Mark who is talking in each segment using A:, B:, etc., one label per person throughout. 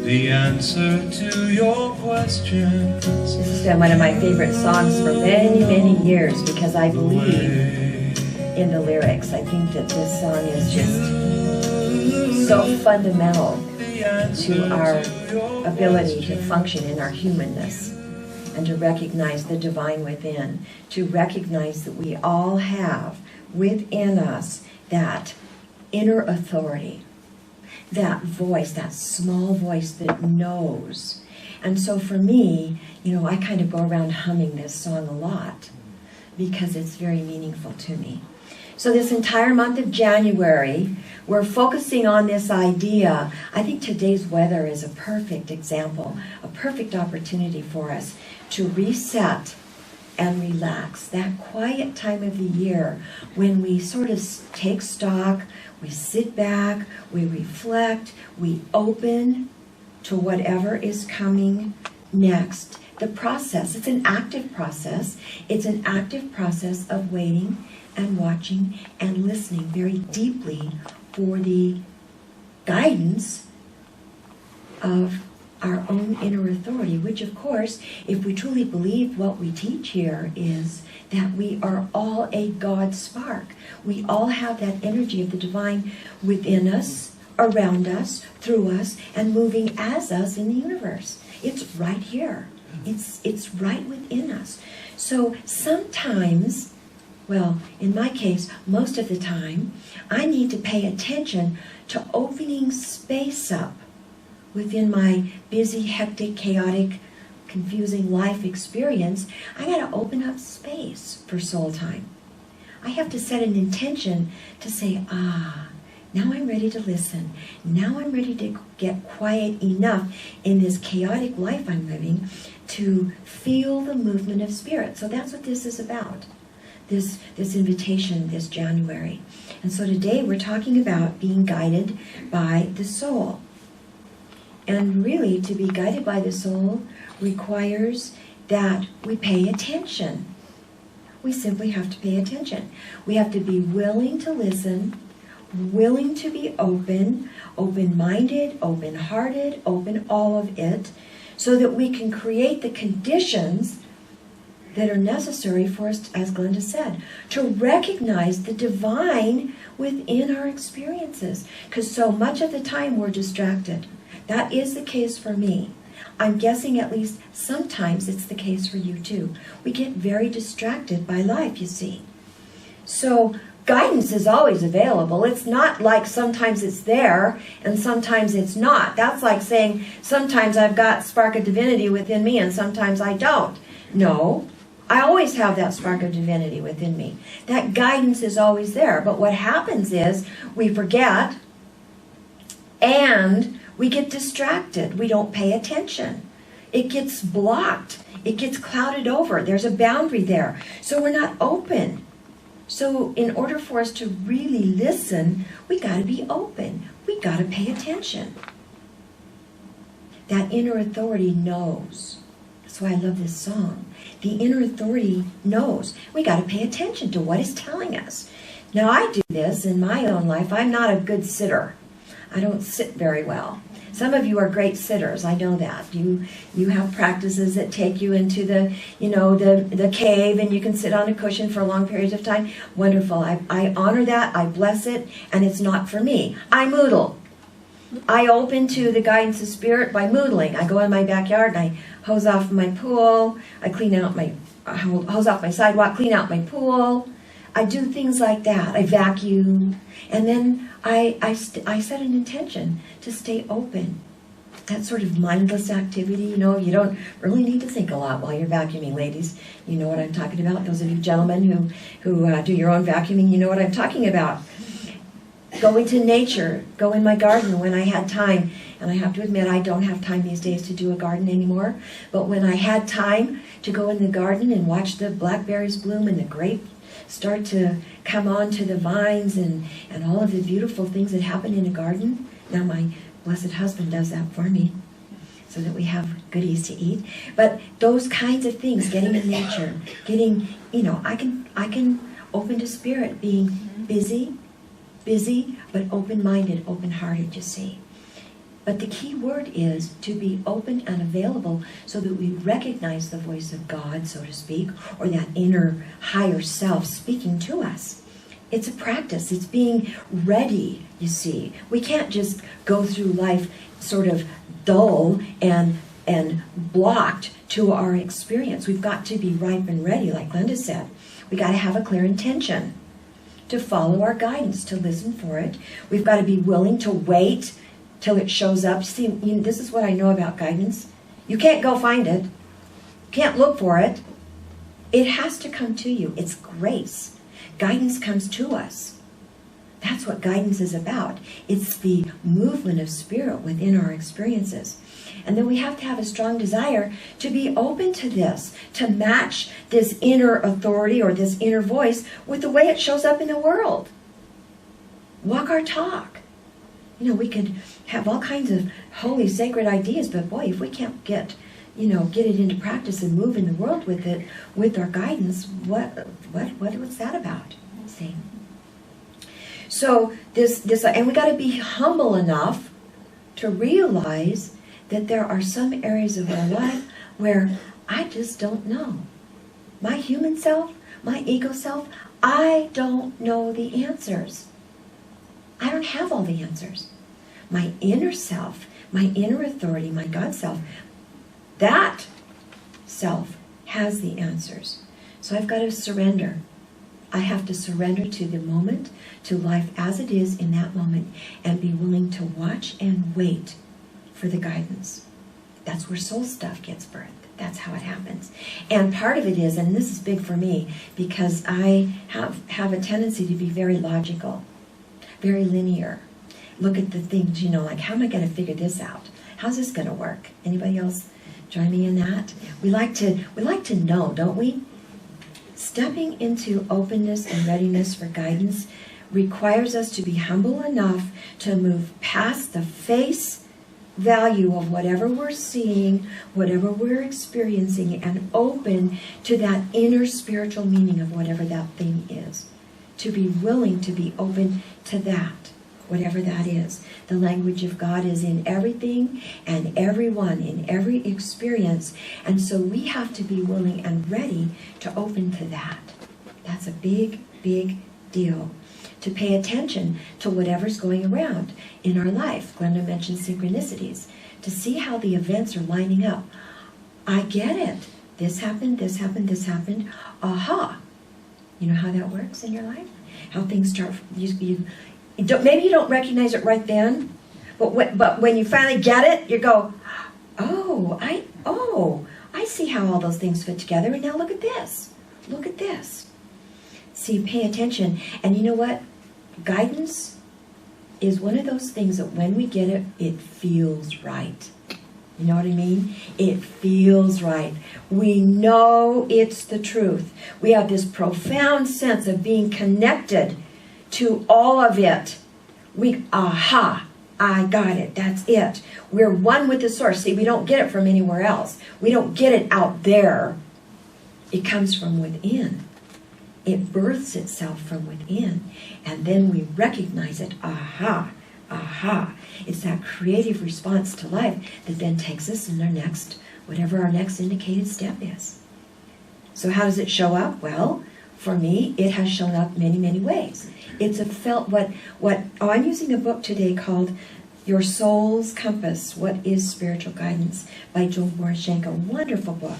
A: the answer to your questions.
B: This has been one of my favorite songs for many, many years because I believe in the lyrics. I think that this song is just so fundamental to our ability to function in our humanness and to recognize the divine within, to recognize that we all have within us that inner authority, that voice, that small voice that knows. And so for me, I kind of go around humming this song a lot because it's very meaningful to me. So this entire month of January, we're focusing on this idea. I think today's weather is a perfect example, a perfect opportunity for us to reset and relax. That quiet time of the year when we sort of take stock, we sit back, we reflect, we open to whatever is coming next. The process, it's an active process. It's an active process of waiting and watching and listening very deeply for the guidance of our own inner authority, which of course, if we truly believe what we teach here is that we are all a God spark. We all have that energy of the divine within us, around us, through us, and moving as us in the universe. It's right here. It's right within us. So sometimes, well, in my case, most of the time, I need to pay attention to opening space up within my busy, hectic, chaotic, confusing life experience. I got to open up space for soul time. I have to set an intention to say, now I'm ready to listen. Now I'm ready to get quiet enough in this chaotic life I'm living to feel the movement of spirit. So that's what this is about, this invitation this January. And so today we're talking about being guided by the soul. And really, to be guided by the soul requires that we pay attention. We simply have to pay attention. We have to be willing to listen, willing to be open, open-minded, open-hearted, open all of it, so that we can create the conditions that are necessary for us, as Glenda said, to recognize the divine within our experiences. Because so much of the time we're distracted. That is the case for me. I'm guessing at least sometimes it's the case for you too. We get very distracted by life, you see. So guidance is always available. It's not like sometimes it's there and sometimes it's not. That's like saying sometimes I've got spark of divinity within me and sometimes I don't. No, I always have that spark of divinity within me. That guidance is always there. But what happens is we forget and we get distracted. We don't pay attention. It gets blocked. It gets clouded over. There's a boundary there. So we're not open. So in order for us to really listen, we got to be open. We got to pay attention. That inner authority knows. That's why I love this song. The inner authority knows. We got to pay attention to what it's telling us. Now I do this in my own life. I'm not a good sitter. I don't sit very well. Some of you are great sitters. I know that. You have practices that take you into the cave and you can sit on a cushion for long periods of time. Wonderful. I honor that. I bless it. And it's not for me. I moodle. I open to the guidance of spirit by moodling. I go in my backyard and I hose off my pool. I hose off my sidewalk, clean out my pool. I do things like that. I vacuum. And then I set an intention to stay open. That sort of mindless activity, you don't really need to think a lot while you're vacuuming, ladies. You know what I'm talking about. Those of you gentlemen who do your own vacuuming, you know what I'm talking about. Go into nature. Go in my garden when I had time. And I have to admit, I don't have time these days to do a garden anymore. But when I had time to go in the garden and watch the blackberries bloom and the grape start to come onto the vines and all of the beautiful things that happen in a garden. Now my blessed husband does that for me so that we have goodies to eat. But those kinds of things, getting in nature, I can open to spirit, being busy, but open-minded, open-hearted, you see. But the key word is to be open and available so that we recognize the voice of God, so to speak, or that inner higher self speaking to us. It's a practice. It's being ready, you see. We can't just go through life sort of dull and blocked to our experience. We've got to be ripe and ready, like Glenda said. We got to have a clear intention to follow our guidance, to listen for it. We've got to be willing to wait till it shows up. See, this is what I know about guidance. You can't go find it. You can't look for it. It has to come to you. It's grace. Guidance comes to us. That's what guidance is about. It's the movement of spirit within our experiences. And then we have to have a strong desire to be open to this, to match this inner authority or this inner voice with the way it shows up in the world. Walk our talk. We could have all kinds of holy, sacred ideas, but boy, if we can't get it into practice and move in the world with it, with our guidance, what's that about? See? So this, and we got to be humble enough to realize that there are some areas of our life where I just don't know. My human self, my ego self, I don't know the answers. I don't have all the answers. My inner self, my inner authority, my God self, that self has the answers. So I've got to surrender. I have to surrender to the moment, to life as it is in that moment, and be willing to watch and wait for the guidance. That's where soul stuff gets birthed. That's how it happens. And part of it is, and this is big for me, because I have a tendency to be very logical, very linear. Look at the things, like, how am I going to figure this out? How's this going to work? Anybody else join me in that? We like to know, don't we? Stepping into openness and readiness for guidance requires us to be humble enough to move past the face value of whatever we're seeing, whatever we're experiencing, and open to that inner spiritual meaning of whatever that thing is. To be willing to be open to that, whatever that is. The language of God is in everything and everyone, in every experience. And so we have to be willing and ready to open to that. That's a big, big deal. To pay attention to whatever's going around in our life. Glenda mentioned synchronicities. To see how the events are lining up. I get it. This happened, this happened, this happened. Aha. You know how that works in your life? How things start, maybe you don't recognize it right then, but when you finally get it, you go, oh, I see how all those things fit together, and now look at this. Look at this. See, pay attention. And you know what? Guidance is one of those things that when we get it, it feels right. You know what I mean? It feels right. We know it's the truth. We have this profound sense of being connected to all of it. Aha, I got it. That's it. We're one with the source. See, we don't get it from anywhere else. We don't get it out there. It comes from within. It births itself from within. And then we recognize it. Aha, aha. It's that creative response to life that then takes us in our next, whatever our next indicated step is. So how does it show up? Well, for me, it has shown up many, many ways. It's a felt, I'm using a book today called Your Soul's Compass, What is Spiritual Guidance by Joel Borishenko. Wonderful book.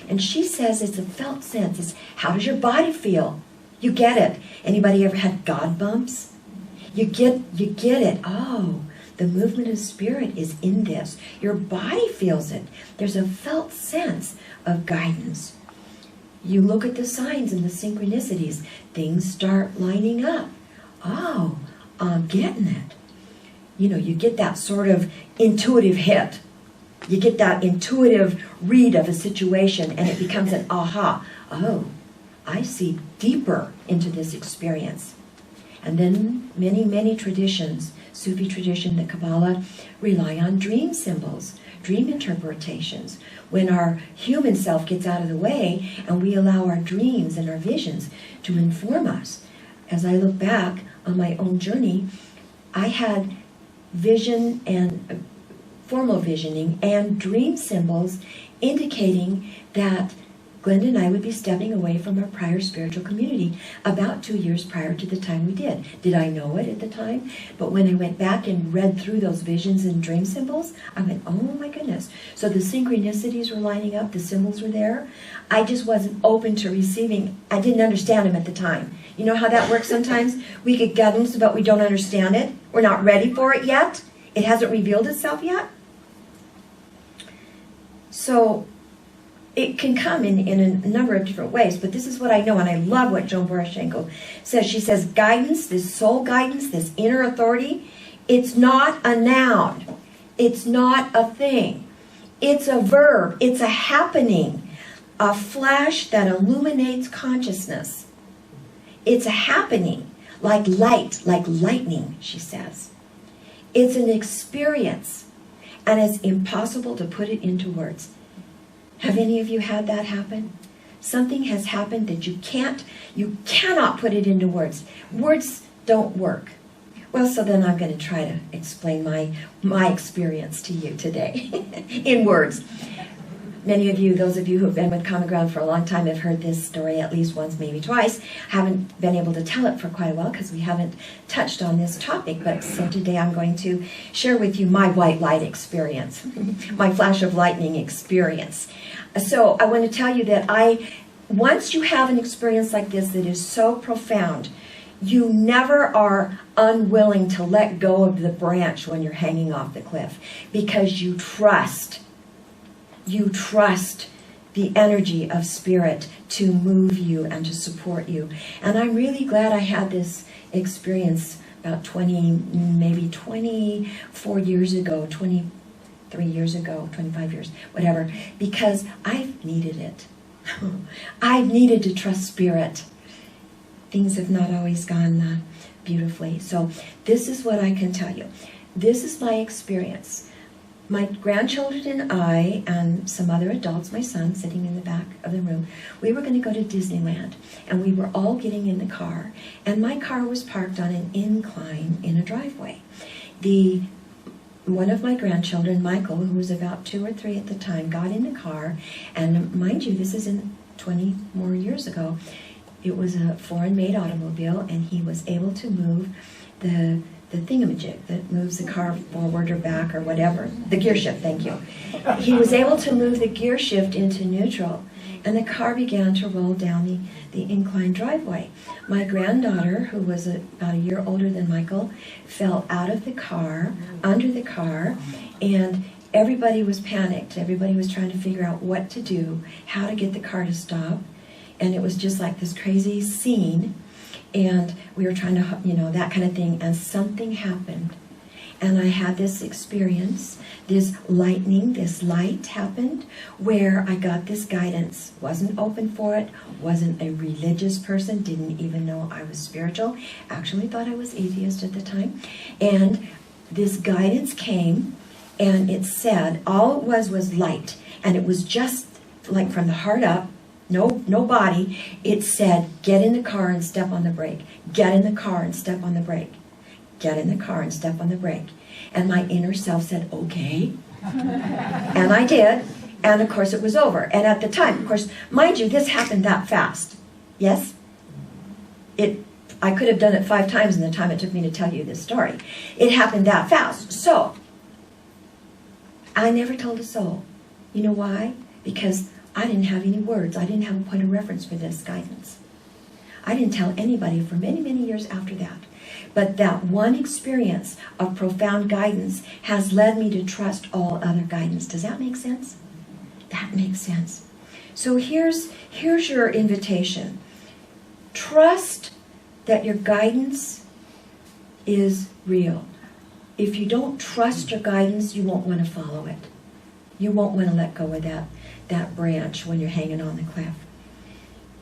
B: And she says it's a felt sense. It's how does your body feel? You get it. Anybody ever had God bumps? You get it. Oh, the movement of spirit is in this. Your body feels it. There's a felt sense of guidance. You look at the signs and the synchronicities. Things start lining up. Oh, I'm getting it. You get that sort of intuitive hit. You get that intuitive read of a situation, and it becomes an aha. Oh, I see deeper into this experience. And then many, many traditions, Sufi tradition, the Kabbalah, rely on dream symbols, dream interpretations. When our human self gets out of the way and we allow our dreams and our visions to inform us. As I look back on my own journey, I had vision and formal visioning, and dream symbols indicating that Glenda and I would be stepping away from our prior spiritual community about 2 years prior to the time we did. Did I know it at the time? But when I went back and read through those visions and dream symbols, I went, oh my goodness. So the synchronicities were lining up, the symbols were there. I just wasn't open to receiving. I didn't understand them at the time. You know how that works sometimes? We get guidance, but we don't understand it. We're not ready for it yet. It hasn't revealed itself yet. So it can come in a number of different ways, but this is what I know, and I love what Joan Boroshenko says. She says guidance, this soul guidance, this inner authority, it's not a noun. It's not a thing. It's a verb. It's a happening, a flash that illuminates consciousness. It's a happening, like light, like lightning, she says. It's an experience, and it's impossible to put it into words. Have any of you had that happen? Something has happened that you cannot put it into words. Words don't work. Well, so then I'm going to try to explain my experience to you today in words. Many of you, those of you who have been with Common Ground for a long time, have heard this story at least once, maybe twice. Haven't been able to tell it for quite a while because we haven't touched on this topic. But so today I'm going to share with you my white light experience, my flash of lightning experience. So I want to tell you that once you have an experience like this that is so profound, you never are unwilling to let go of the branch when you're hanging off the cliff, because you trust the energy of spirit to move you and to support you. And I'm really glad I had this experience about maybe 24 years ago, 23 years ago, 25 years, whatever, because I've needed it. I've needed to trust spirit. Things have not always gone beautifully. So this is what I can tell you. This is my experience. My grandchildren and I and some other adults, my son sitting in the back of the room, we were going to go to Disneyland, and we were all getting in the car, and my car was parked on an incline in a driveway. One of my grandchildren, Michael, who was about 2 or 3 at the time, got in the car, and mind you, this is in 20 more years ago. It was a foreign-made automobile, and he was able to move the thingamajig that moves the car forward or back or whatever. The gear shift, thank you. He was able to move the gear shift into neutral, and the car began to roll down the inclined driveway. My granddaughter, who was about a year older than Michael, fell out of the car, under the car, and everybody was panicked. Everybody was trying to figure out what to do, how to get the car to stop, and it was just like this crazy scene. And we were trying to, that kind of thing, and something happened. And I had this experience, this lightning, this light happened, where I got this guidance. Wasn't open for it, wasn't a religious person, didn't even know I was spiritual, actually thought I was atheist at the time. And this guidance came, and it said, all it was light, and it was just like from the heart up, no body. It said, get in the car and step on the brake. Get in the car and step on the brake. Get in the car and step on the brake. And my inner self said, okay. And I did. And of course it was over. And at the time, of course, mind you, this happened that fast. Yes? I could have done it 5 times in the time it took me to tell you this story. It happened that fast. So, I never told a soul. You know why? Because I didn't have any words. I didn't have a point of reference for this guidance. I didn't tell anybody for many, many years after that. But that one experience of profound guidance has led me to trust all other guidance. Does that make sense? That makes sense. So here's your invitation. Trust that your guidance is real. If you don't trust your guidance, you won't want to follow it. You won't want to let go of that branch when you're hanging on the cliff.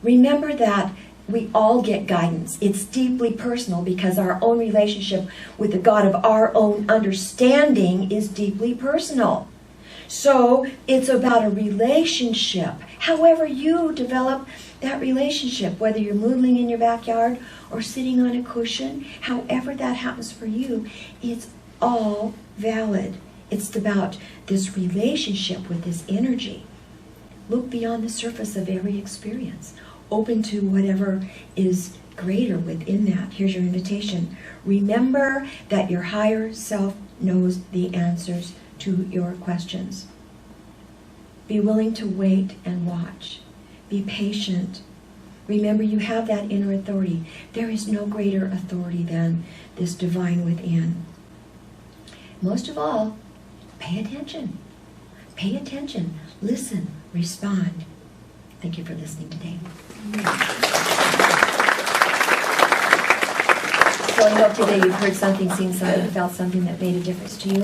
B: Remember that we all get guidance. It's deeply personal because our own relationship with the God of our own understanding is deeply personal. So it's about a relationship. However you develop that relationship, whether you're moodling in your backyard or sitting on a cushion, however that happens for you, it's all valid. It's about this relationship with this energy. Look beyond the surface of every experience. Open to whatever is greater within that. Here's your invitation. Remember that your higher self knows the answers to your questions. Be willing to wait and watch. Be patient. Remember, you have that inner authority. There is no greater authority than this divine within. Most of all, pay attention. Pay attention. Listen. Respond. Thank you for listening today. So I hope today you've heard something, seen something, felt something that made a difference to you.